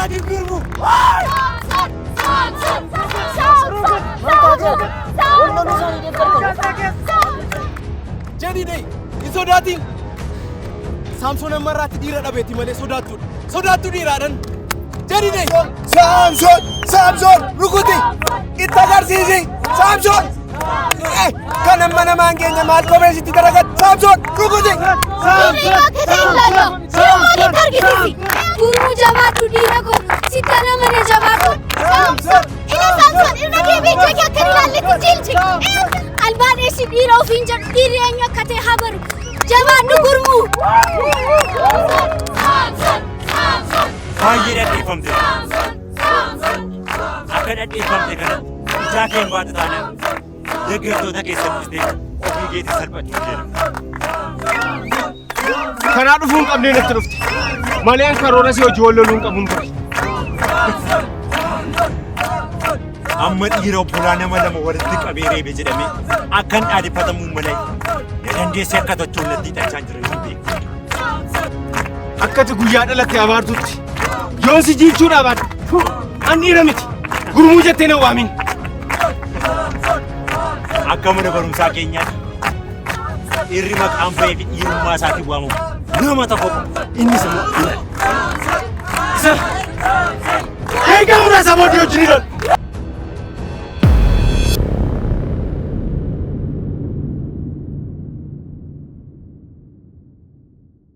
Nadi gurmu. Jadi deh, isodati. Samson marati dira dabeti male sodatu. Sodatu dira dan. Jadi deh. Samson, rukuti. Kita garsizi. Samson. Kana mana mangenya mal ko besi tidaragat. Samson, rukuti. Guru jawatu dira ko. Sitana mane jawatu. Samson. Ina ke beja kya karila leti jilchi. Albane si dira ofinja direnya kate habaru. Jawanu gurmu. Baay'ee dhiifamte. Akka dhiifamte kana ijaa kee baatu taanaan deeggartoota keessatti ofii keetii salphachuu jedhama. Kanaa dhufuun qabnee natti dhufte. Maleen karoora si hojii wal loluun qabuun ture. Amma dhiira obbolaa nama lama walitti qabee reebe jedhamee akkan dhaadhifatamuu malee dandeessee akka tochuun natti hidhachaa jira yoo beeku. Akkati guyyaa dhalatte abaartutti yoon si jiilchuudha baadhu. An dhiira miti. Gurmuu jettee na waamin. Akka mana barumsaa keenyaatti dhiirri maqaan bahee fi dhiirummaa isaatiin waamamu nama tokko innis immoo isa eegamudha sabooti wajjin